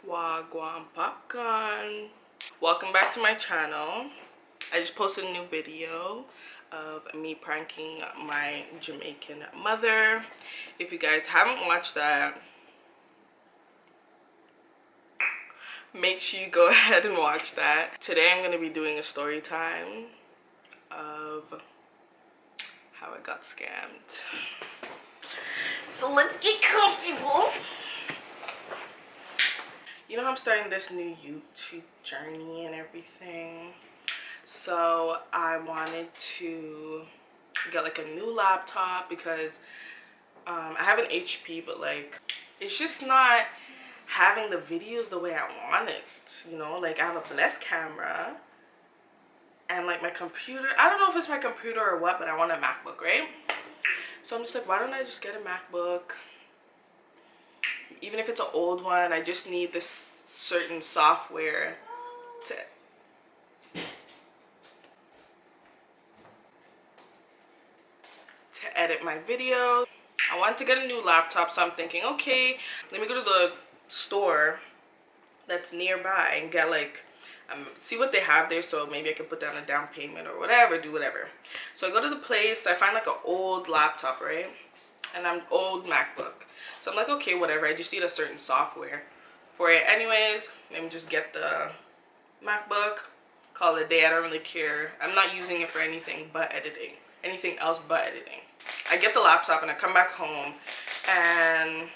Wagwan popcorn. Welcome back to my channel. I just posted a new video of me pranking my Jamaican mother. If you guys haven't watched that, make sure you go ahead and watch that. Today I'm going to be doing a story time of how I got scammed. So let's get comfortable. You know, I'm starting this new YouTube journey and everything. So I wanted to get like a new laptop because I have an HP, but like it's just not having the videos the way I want it. You know, like I have a Bless camera and like my computer, I don't know if it's my computer or what, but I want a MacBook, right? So I'm just like, why don't I just get a MacBook? Even if it's an old one, I just need this certain software to edit my videos. I want to get a new laptop, so I'm thinking, okay, let me go to the store that's nearby and get like see what they have there, so maybe I can put down a down payment or whatever, do whatever. So I go to the place, I find like an old laptop, right? And I'm old MacBook. So I'm like, okay, whatever, I just need a certain software for it. Anyways, let me just get the MacBook, call it a day. I don't really care. I'm not using it for anything but editing. Anything else but editing. I get the laptop and I come back home and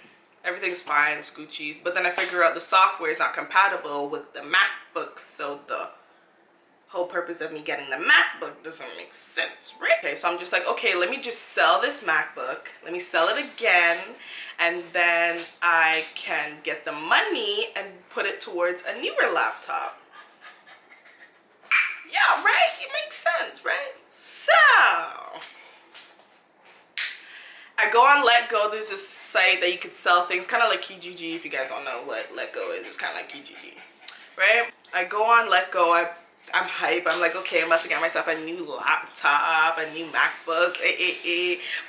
everything's fine, it's Gucci's, but then I figure out the software is not compatible with the MacBook, so the whole purpose of me getting the MacBook doesn't make sense, right? Okay, so I'm just like, okay, let me just sell this MacBook, let me sell it again, and then I can get the money and put it towards a newer laptop. Yeah, right? It makes sense, right? So I go on Let Go. There's this site that you could sell things, kind of like Kijiji. If you guys don't know what Let Go is, it's kind of like Kijiji, right? I go on Let Go. I'm hype. I'm like, okay, I'm about to get myself a new laptop, a new MacBook.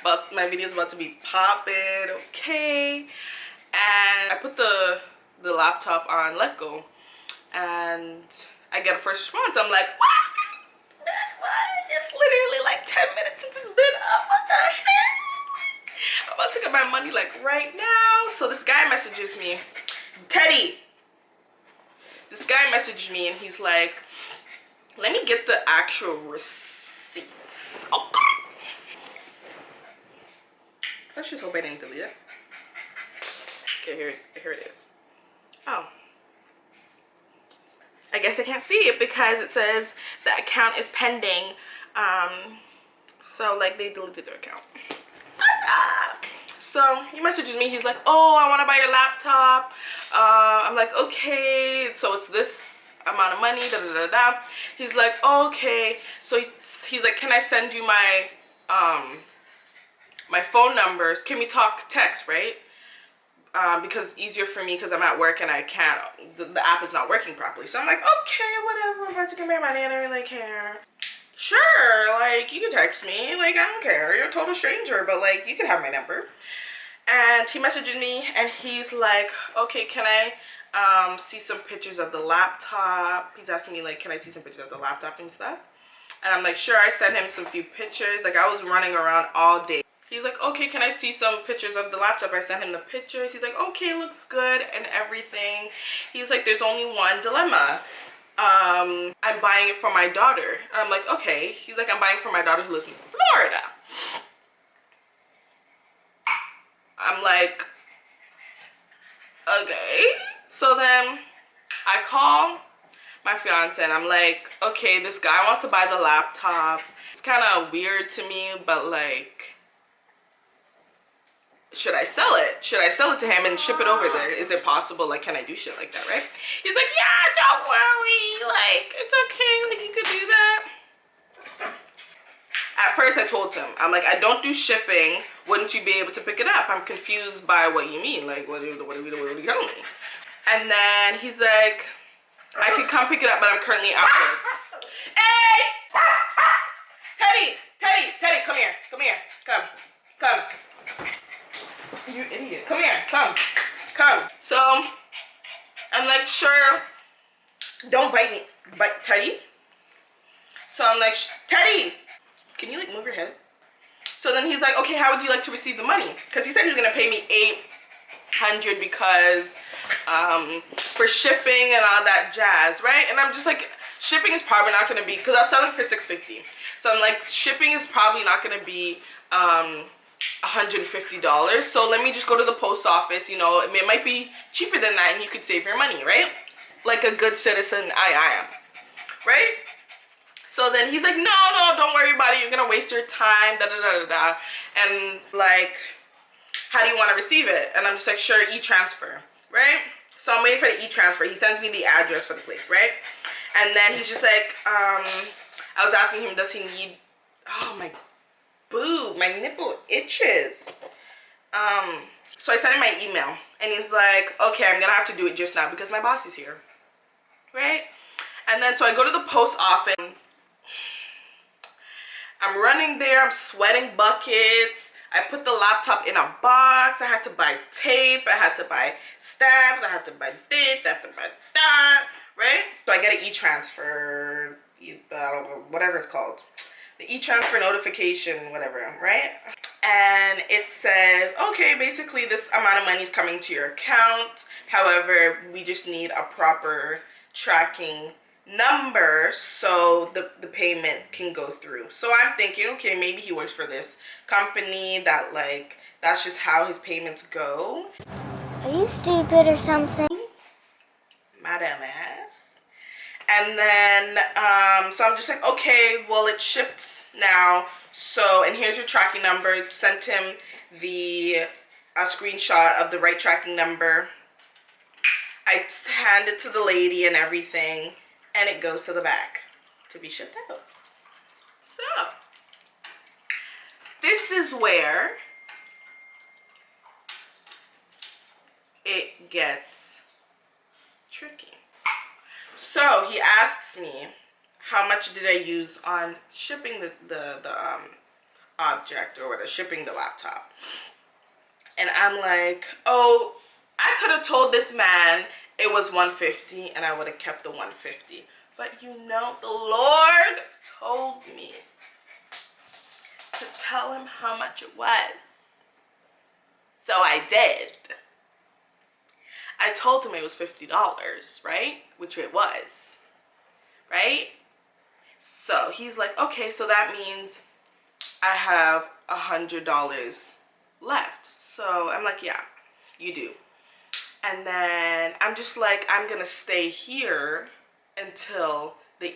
But my video's about to be popping, okay? And I put the laptop on Let Go, and I get a first response. I'm like, what? It's literally like 10 minutes since it's been up. What the heck? I'm about to get my money like right now. So this guy messages me, Teddy. This guy messaged me and he's like, let me get the actual receipts. Oh. Let's just hope I didn't delete it. Okay, here it is. Oh. I guess I can't see it because it says the account is pending. So like they deleted their account. So he messages me, he's like, oh, I want to buy your laptop. I'm like, okay, so it's this amount of money, da da da da. He's like, oh, okay. So he's like, can I send you my my phone numbers? Can we talk text, right? Because it's easier for me because I'm at work and I can't, the app is not working properly. So I'm like, okay, whatever, I'm about to get my money, I don't really care. Sure, like, you can text me, like, I don't care, you're a total stranger, but like, you can have my number. And he messages me and he's like, okay, can I see some pictures of the laptop? He's asking me like, can I see some pictures of the laptop and stuff? And I'm like, sure. I sent him some few pictures. Like, I was running around all day. He's like, okay, can I see some pictures of the laptop? I sent him the pictures. He's like, okay, looks good and everything. He's like, there's only one dilemma. I'm buying it for my daughter. And I'm like, okay. He's like, I'm buying it for my daughter who lives in Florida. I'm like, okay. So then I call my fiance and I'm like, okay, this guy wants to buy the laptop. It's kind of weird to me, but like, should I sell it? Should I sell it to him and ship it over there? Is it possible? Like, can I do shit like that, right? He's like, yeah, don't worry. Like, it's okay. Like, you could do that. At first, I told him, I'm like, I don't do shipping. Wouldn't you be able to pick it up? I'm confused by what you mean. Like, what are you telling me? And then he's like, I could come pick it up, but I'm currently at work. Hey! Teddy, come here. Come. You idiot. Come here, come. So, I'm I'm like, sure, don't bite me. Bite Teddy? So I'm like, Teddy, can you like move your head? So then he's like, okay, how would you like to receive the money? Because he said he was gonna pay me $800 because for shipping and all that jazz, right? And I'm just like, shipping is probably not gonna be, because I was selling for $650. So I'm like, shipping is probably not gonna be $150. So let me just go to the post office, you know, it might be cheaper than that and you could save your money, right? Like a good citizen I am, right? So then he's like, no, don't worry about it. You're going to waste your time, da-da-da-da-da. And like, how do you want to receive it? And I'm just like, sure, e-transfer, right? So I'm waiting for the e-transfer. He sends me the address for the place, right? And then he's just like, I was asking him, does he need, oh my boob, my nipple itches. So I sent him my email. And he's like, okay, I'm going to have to do it just now because my boss is here, right? And then so I go to the post office. I'm running there, I'm sweating buckets. I put the laptop in a box. I had to buy tape, I had to buy stamps, I had to buy this, I had to buy that, right? So I get an e-transfer, whatever it's called. The e-transfer notification, whatever, right? And it says, okay, basically this amount of money is coming to your account. However, we just need a proper tracking number so the payment can go through. So I'm thinking, okay, maybe he works for this company that like, that's just how his payments go. Are you stupid or something? Madam ass. And then, so I'm just like, okay, well, it's shipped now. So, and here's your tracking number. Sent him a screenshot of the right tracking number. I hand it to the lady and everything. And it goes to the back to be shipped out. So, this is where it gets tricky. So, he asks me, how much did I use on shipping the object or whatever, shipping the laptop? And I'm like, oh, I could have told this man it was $150 and I would have kept the $150. But you know, the Lord told me to tell him how much it was. So I did. I told him it was $50, right? Which it was, right? So he's like, okay, so that means I have $100 left. So I'm like, yeah, you do. And then I'm just like, I'm gonna stay here until the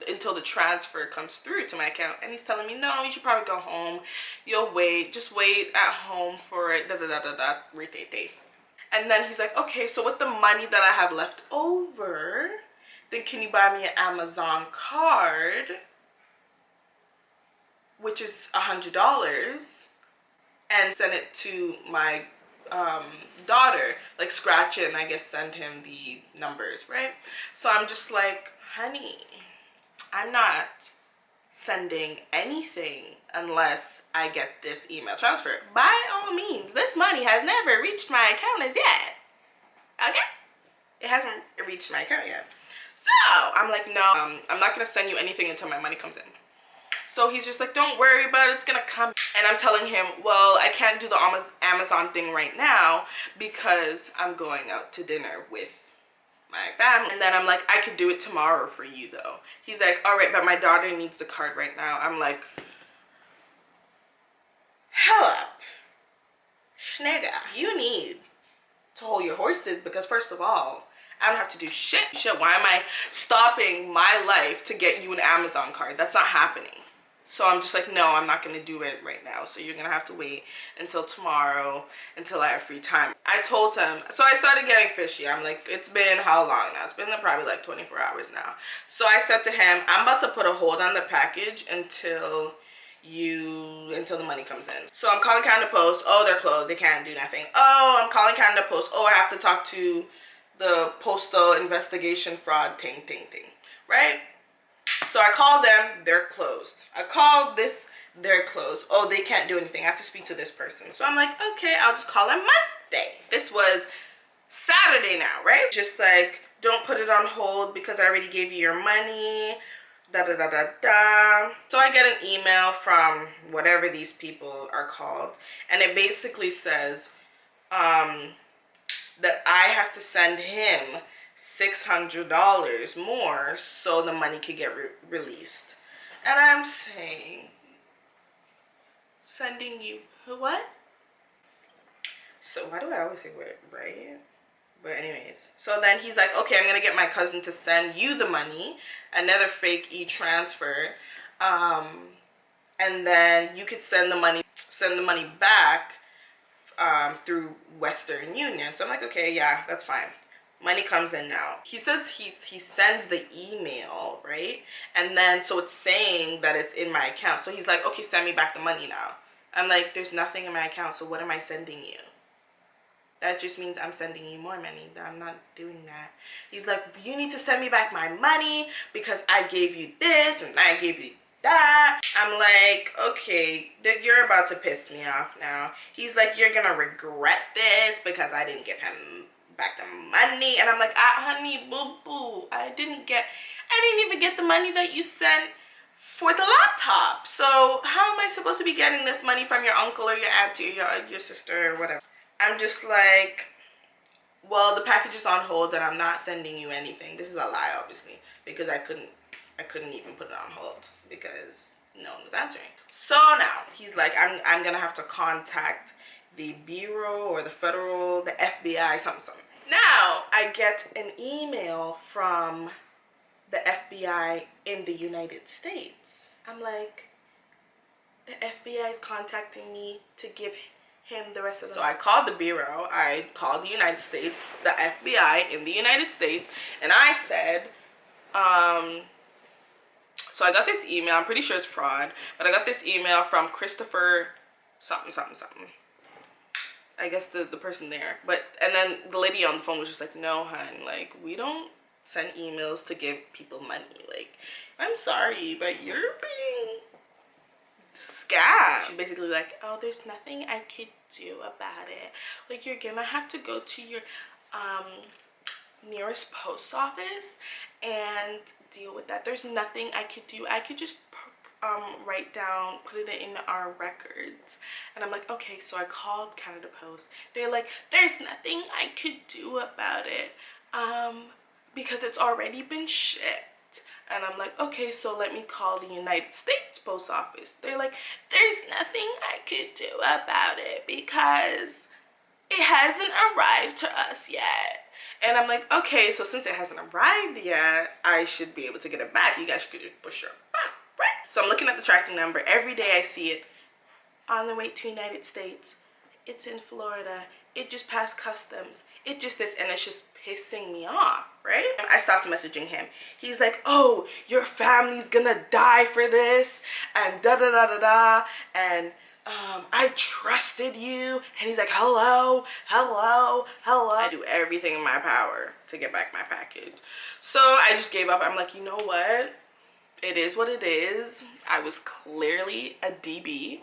until the transfer comes through to my account. And he's telling me, no, you should probably go home. You'll wait, just wait at home for it, And then he's like, okay, so with the money that I have left over, then can you buy me an Amazon card, which is $100, and send it to my daughter, like scratch it and I guess send him the numbers, right? So I'm just like, honey, I'm not sending anything unless I get this email transfer. By all means, this money has never reached my account as yet. Okay? It hasn't reached my account yet. So I'm like, no, I'm not gonna send you anything until my money comes in. So he's just like, don't worry about it, it's gonna come. And I'm telling him, well, I can't do the Amazon thing right now because I'm going out to dinner with my family. And then I'm like, I could do it tomorrow for you though. He's like, all right, but my daughter needs the card right now. I'm like, hell up. Schnigga, you need to hold your horses because first of all, I don't have to do shit. Why am I stopping my life to get you an Amazon card? That's not happening. So I'm just like, no, I'm not going to do it right now. So you're going to have to wait until tomorrow, until I have free time. I told him, so I started getting fishy. I'm like, it's been how long now? It's been probably like 24 hours now. So I said to him, I'm about to put a hold on the package until the money comes in. So I'm calling Canada Post. Oh, they're closed. They can't do nothing. Oh, I'm calling Canada Post. Oh, I have to talk to the postal investigation fraud thing, right? So I call them, they're closed. I call this, they're closed. Oh, they can't do anything. I have to speak to this person. So I'm like, okay, I'll just call them Monday. This was Saturday now, right? Just like, don't put it on hold because I already gave you your money. Da da da da da. So I get an email from whatever these people are called, and it basically says that I have to send him $600 more so the money could get released. And I'm saying, sending you what? So why do I always say what, right? But anyways, so then he's like, okay, I'm gonna get my cousin to send you the money, another fake e-transfer, and then you could send the money back through Western Union. So I'm like, okay, yeah, that's fine. Money comes in now. He says he sends the email, right? And then so it's saying that it's in my account. So he's like, okay, send me back the money now. I'm like, there's nothing in my account, so what am I sending you? That just means I'm sending you more money. I'm not doing that. He's like, you need to send me back my money because I gave you this and I gave you that. I'm like, okay, you're about to piss me off now. He's like, you're gonna regret this because I didn't give him back the money. And I'm like, honey, boo-boo, I didn't even get the money that you sent for the laptop. So how am I supposed to be getting this money from your uncle or your auntie or your sister or whatever? I'm just like, well, the package is on hold and I'm not sending you anything. This is a lie, obviously, because I couldn't even put it on hold because no one was answering. So now he's like, I'm gonna have to contact the bureau or the federal, the FBI, something. Now I get an email from the FBI in the United States. I'm like, the FBI is contacting me to give him the rest of the. So I called the bureau, I called the United States, the FBI in the United States, and I said, so I got this email, I'm pretty sure it's fraud, but I got this email from Christopher something. I guess the person there. And then the lady on the phone was just like, no, hun, like, we don't send emails to give people money. Like, I'm sorry, but you're being scam. She's basically like, oh, there's nothing I could do about it. Like, you're gonna have to go to your nearest post office and deal with that. There's nothing I could do. I could just write down, put it in our records. And I'm like, okay. So I called Canada Post. They're like, there's nothing I could do about it because it's already been shipped. And I'm like, okay, so let me call the United States Post Office. They're like, there's nothing I could do about it because it hasn't arrived to us yet. And I'm like, okay, so since it hasn't arrived yet, I should be able to get it back. You guys could just push your back, right? So I'm looking at the tracking number. Every day I see it on the way to United States. It's in Florida. It just passed customs. It just this, and it's just pissing me off, right? I stopped messaging him. He's like, oh, your family's gonna die for this, and da da da da da, and I trusted you. And he's like, hello. I do everything in my power to get back my package. So I just gave up. I'm like, you know what? It is what it is. I was clearly a DB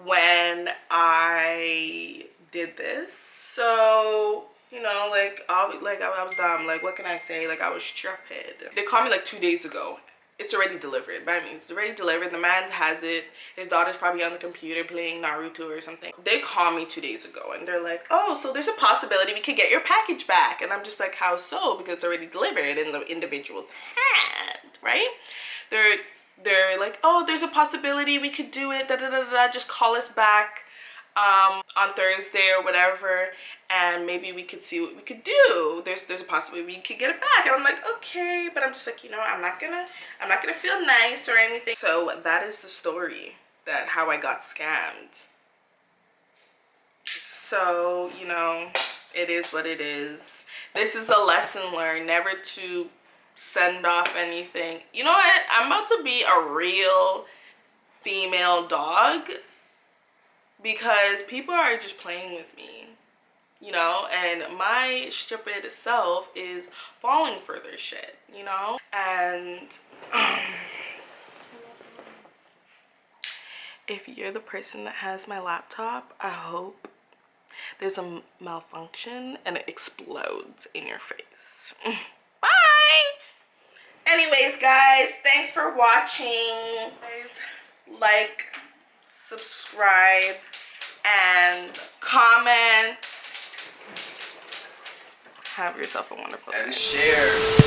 when I did this. So, you know, like I was dumb. Like, what can I say? Like, I was stupid. They called me like 2 days ago. It's already delivered. But I mean, it's already delivered. The man has it. His daughter's probably on the computer playing Naruto or something. They called me 2 days ago and they're like, oh, so there's a possibility we could get your package back. And I'm just like, how so? Because it's already delivered in the individual's hand, right? They're like, oh, there's a possibility we could do it, da da da da, just call us back on Thursday or whatever, and maybe we could see what we could do. There's a possibility we could get it back. And I'm like, okay, but I'm just like, you know, I'm not gonna feel nice or anything. So that is the story, that how I got scammed. So, you know, it is what it is. This is a lesson learned, never to send off anything. You know what? I'm about to be a real female dog because people are just playing with me, you know, and my stupid self is falling for their shit, you know. And if you're the person that has my laptop, I hope there's a malfunction and it explodes in your face. Bye! Anyways, guys, thanks for watching. Guys, like, subscribe, and comment. Have yourself a wonderful day. And share.